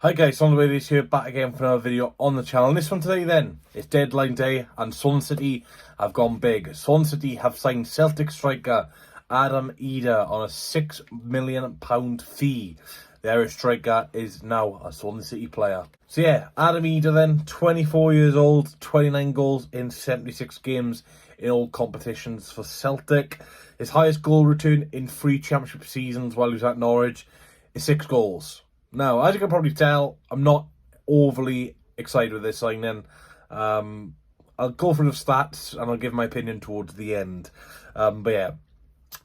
Hi guys, Swansea Ladies here, back again for another video on the channel. And this one today then, it's deadline day and Swansea City have gone big. Swansea City have signed Celtic striker Idah on a £6 million fee. The Irish striker is now a Swansea City player. So yeah, Idah then, 24 years old, 29 goals in 76 games in all competitions for Celtic. His highest goal return in 3 championship seasons while he was at Norwich is 6 goals. Now, as you can probably tell, I'm not overly excited with this signing. I'll go through the stats and I'll give my opinion towards the end. But yeah,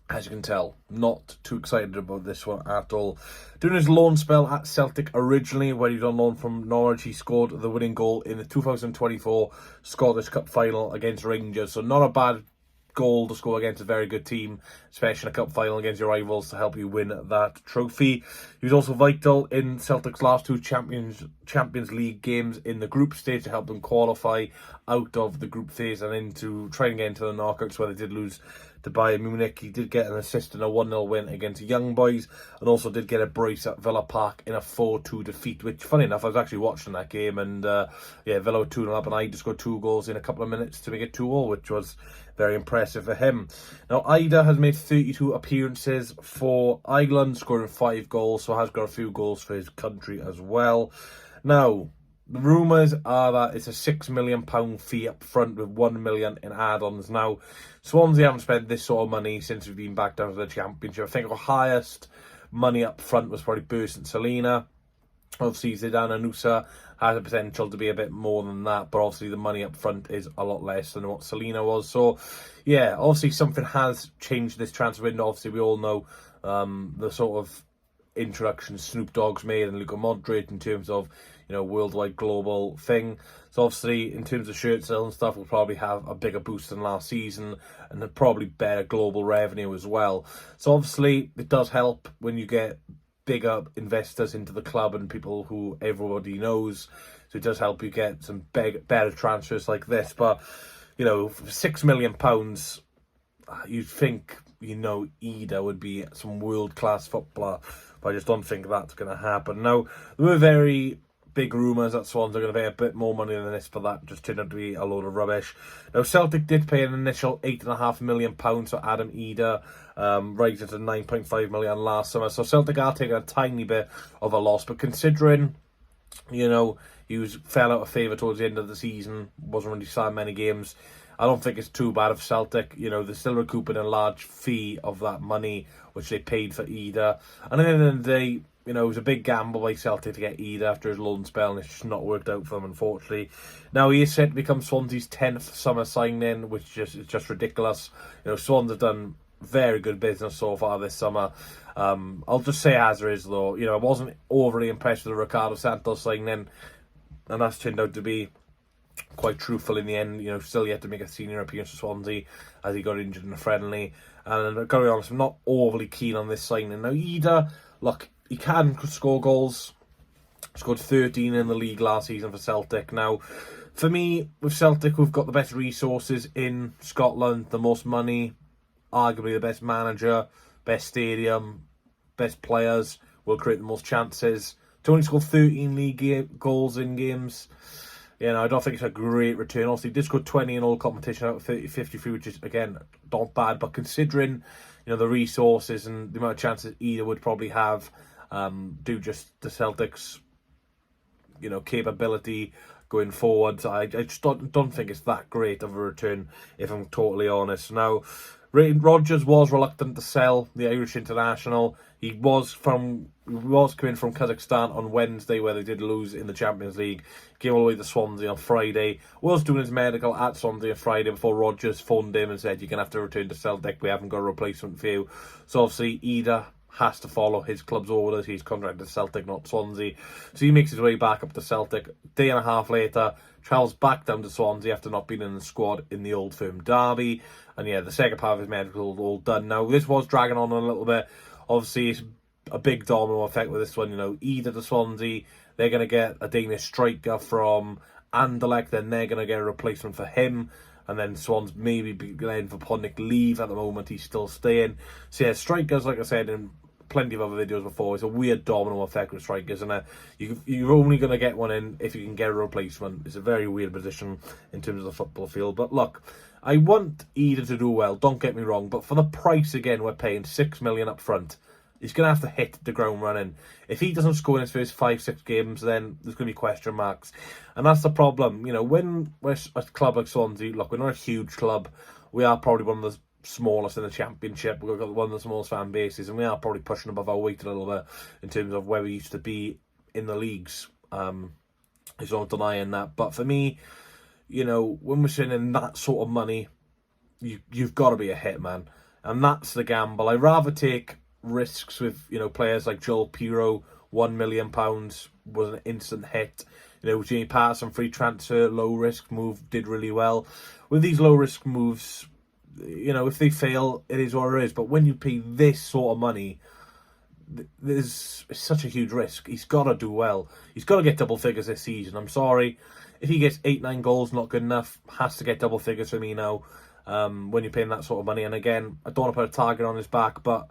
as you can tell, not too excited about this one at all. During his loan spell at Celtic originally, where he was on loan from Norwich, he scored the winning goal in the 2024 Scottish Cup final against Rangers. So not a bad goal to score against a very good team, especially in a cup final against your rivals, to help you win that trophy. He was also vital in Celtic's last 2 Champions League games in the group stage to help them qualify out of the group phase and into trying to get into the knockouts, where they did lose to Bayern Munich. He did get an assist in a 1-0 win against Young Boys and also did get a brace at Villa Park in a 4-2 defeat, which, funny enough, I was actually watching that game, and yeah, Villa were 2-0 up and I just got 2 goals in a couple of minutes to make it 2-0, which was very impressive for him. Now, Idah has made 32 appearances for Ireland, scoring 5 goals, so has got a few goals for his country as well. Now, the rumours are that it's a £6 million fee up front with £1 million in add-ons. Now, Swansea haven't spent this sort of money since we've been back down to the Championship. I think our highest money up front was probably Burst and Selena. Obviously, Zidane and Nusa has the potential to be a bit more than that, but obviously the money up front is a lot less than what Selena was. So, yeah, obviously something has changed this transfer window. Obviously, we all know the sort of introduction Snoop Dogg's made and Luka Modric in terms of, you know, worldwide global thing. So obviously in terms of shirt sales and stuff, we'll probably have a bigger boost than last season and probably better global revenue as well. So obviously it does help when you get bigger investors into the club and people who everybody knows. So it does help you get some better transfers like this. But, you know, for £6 million, you'd think, you know, Idah would be some world-class footballer, but I just don't think that's going to happen. Now, there were very big rumours that Swans are going to pay a bit more money than this, but that just turned out to be a load of rubbish. Now, Celtic did pay an initial £8.5 million for Idah, rising to £9.5 million last summer. So Celtic are taking a tiny bit of a loss, but considering, you know, he fell out of favour towards the end of the season, wasn't really signed many games, I don't think it's too bad of Celtic. You know, they're still recouping a large fee of that money which they paid for Idah. And at the end of the day, you know, it was a big gamble by Celtic to get Idah after his loan spell, and it's just not worked out for them, unfortunately. Now, he is set to become Swansea's 10th summer signing, which is just ridiculous. You know, Swans have done very good business so far this summer. I'll just say as there is, though. You know, I wasn't overly impressed with the Ricardo Santos signing, and that's turned out to be quite truthful in the end. You know, still yet to make a senior appearance for Swansea as he got injured in a friendly. And I've got to be honest, I'm not overly keen on this signing. Now, Idah, look, he can score goals. Scored 13 in the league last season for Celtic. Now, for me, with Celtic, we've got the best resources in Scotland, the most money, arguably the best manager, best stadium, best players, will create the most chances. To only score 13 league goals in games, you know, I don't think it's a great return. Obviously, he did score 20 in all competition out of 53, which is, again, not bad. But considering, you know, the resources and the amount of chances Idah would probably have, due just the Celtics, you know, capability going forward, I just don't think it's that great of a return, if I'm totally honest. Now, Rodgers was reluctant to sell the Irish international. He was coming from Kazakhstan on Wednesday, where they did lose in the Champions League. Came all the way to Swansea on Friday. Was doing his medical at Swansea on Friday before Rodgers phoned him and said, "You're going to have to return to Celtic. We haven't got a replacement for you." So obviously, Idah has to follow his club's orders. He's contracted to Celtic, not Swansea. So he makes his way back up to Celtic. Day and a half later, travels back down to Swansea after not being in the squad in the Old Firm derby. And yeah, the second part of his medical is all done. Now, this was dragging on a little bit. Obviously, it's a big domino effect with this one. You know, Idah to Swansea, they're going to get a Danish striker from Anderlecht, then they're going to get a replacement for him. And then Swans maybe going for Podnik leave at the moment. He's still staying. So yeah, strikers, like I said, in plenty of other videos before, it's a weird domino effect with strikers, and you're only going to get one in if you can get a replacement. It's a very weird position in terms of the football field. But look, I want Idah to do well, don't get me wrong, but for the price, again, we're paying $6 million up front. He's going to have to hit the ground running. If he doesn't score in his first 5-6 games, then there's going to be question marks. And that's the problem. You know, when we're a club like Swansea, look, we're not a huge club. We are probably one of the smallest in the Championship. We've got one of the smallest fan bases, and we are probably pushing above our weight a little bit in terms of where we used to be in the leagues. There's no denying that. But for me, you know, when we're spending that sort of money, you've got to be a hit, man. And that's the gamble. I'd rather take risks with, you know, players like Joel Pirro. £1 million was an instant hit. You know, Jamie Patterson, free transfer, low risk move, did really well. With these low risk moves, you know, if they fail, it is what it is. But when you pay this sort of money, there's such a huge risk. He's got to do well. He's got to get double figures this season. I'm sorry. If he gets 8-9 goals, not good enough. Has to get double figures for me now. When you're paying that sort of money. And again, I don't want to put a target on his back, but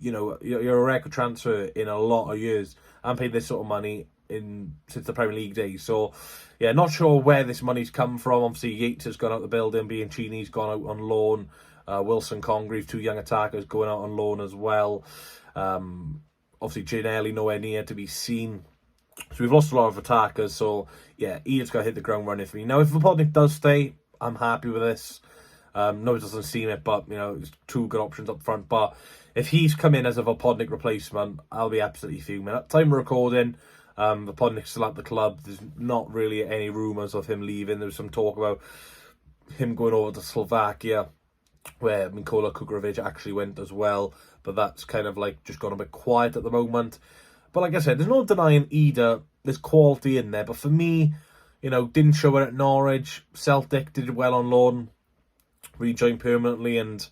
you're a record transfer in a lot of years. I haven't paid this sort of money since the Premier League days. So, yeah, not sure where this money's come from. Obviously, Yates has gone out the building. Bianchini's gone out on loan. Wilson, Congreve, 2 young attackers going out on loan as well. Obviously, Gianelli nowhere near to be seen. So we've lost a lot of attackers. So, yeah, Idah's got to hit the ground running for me. Now, if Vapodnik does stay, I'm happy with this. No, it doesn't seem it, but, you know, it's 2 good options up front. But if he's come in as a Vapodnik replacement, I'll be absolutely fuming. At the time of recording, Vapodnik's still at the club. There's not really any rumours of him leaving. There was some talk about him going over to Slovakia, where Mikola Kukurovic actually went as well. But that's kind of like just gone a bit quiet at the moment. But like I said, there's no denying Idah. There's quality in there. But for me, you know, didn't show it at Norwich. Celtic did well on loan. Rejoined permanently, and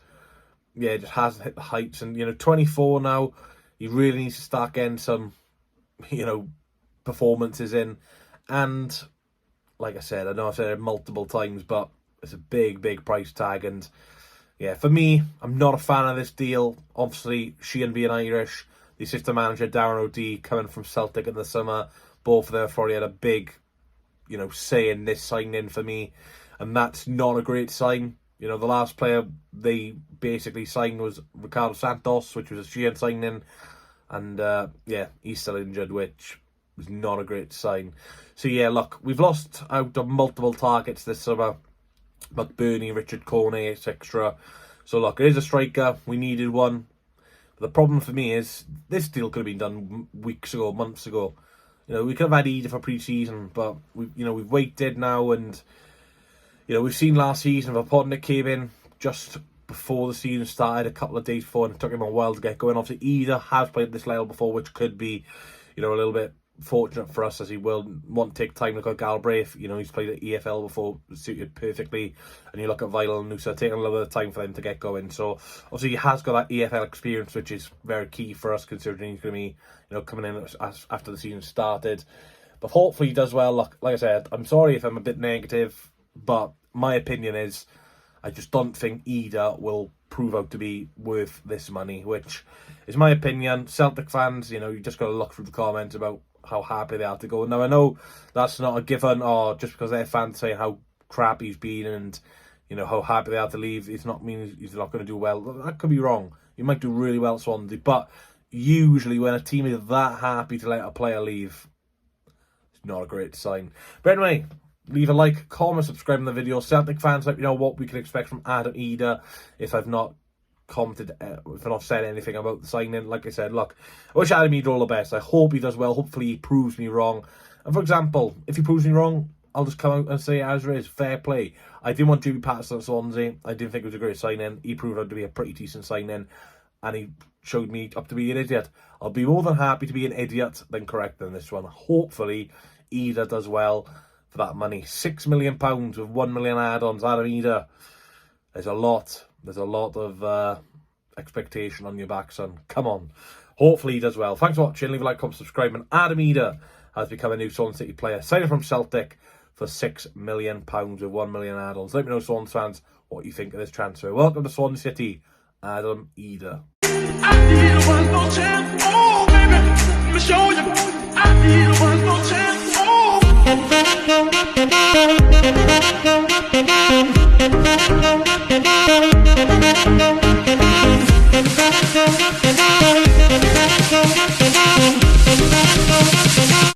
yeah, just hasn't hit the heights. And, you know, 24 now, he really needs to start getting some, you know, performances in. And like I said, I know I've said it multiple times, but it's a big, big price tag. And yeah, for me, I'm not a fan of this deal. Obviously, Sheehan being Irish, the assistant manager, Darren O'Dea, coming from Celtic in the summer, both of them have probably had a big, you know, say in this signing for me. And that's not a great sign. You know, the last player they basically signed was Ricardo Santos, which was a Sheehan signing. And, yeah, he's still injured, which was not a great sign. So, yeah, look, we've lost out of multiple targets this summer. McBurney, Richard Corney, etc. So, look, it is a striker. We needed one. But the problem for me is this deal could have been done weeks ago, months ago. You know, we could have had Idah for pre-season, but, we've waited now, and... You know, we've seen last season, Vapodnik came in just before the season started, a couple of days before, and it took him a while to get going. Obviously, Idah has played at this level before, which could be, you know, a little bit fortunate for us, as he will want to take time. Look at Galbraith, you know, he's played at EFL before, suited perfectly. And you look at Vital and Nusa, taking a little bit of time for them to get going. So, obviously, he has got that EFL experience, which is very key for us, considering he's going to be, you know, coming in after the season started. But hopefully he does well. Like I said, I'm sorry if I'm a bit negative, but my opinion is I just don't think Idah will prove out to be worth this money, which is my opinion. Celtic fans, you know, you just got to look through the comments about how happy they are to go. Now, I know that's not a given, or just because their fans say how crap he's been and, you know, how happy they are to leave, it's not mean he's not going to do well. That could be wrong. He might do really well at Swansea, but usually when a team is that happy to let a player leave, it's not a great sign. But anyway, leave a like, comment, subscribe on the video. Celtic fans, let me know what we can expect from Adam Idah. If I've not commented, if I've not said anything about the signing, like I said, look, I wish Adam Idah all the best. I hope he does well. Hopefully he proves me wrong. And for example, if he proves me wrong, I'll just come out and say as it is, fair play. I didn't want Jamie Patterson at Swansea. I didn't think it was a great signing. He proved out to be a pretty decent signing, and he showed me up to be an idiot. I'll be more than happy to be an idiot than correct in this one. Hopefully Idah does well for that money. £6 million with 1 million add-ons. Adam Idah, there's a lot of expectation on your back, son. Come on. Hopefully he does well. Thanks for watching. Leave a like, comment, subscribe. And Adam Idah has become a new Swansea City player, signing from Celtic for £6 million with 1 million add-ons. Let me know, Swans fans, what you think of this transfer. Welcome to Swansea City, Adam Idah. one more chance. Oh, baby, let me show you. I need a one more chance. Oh.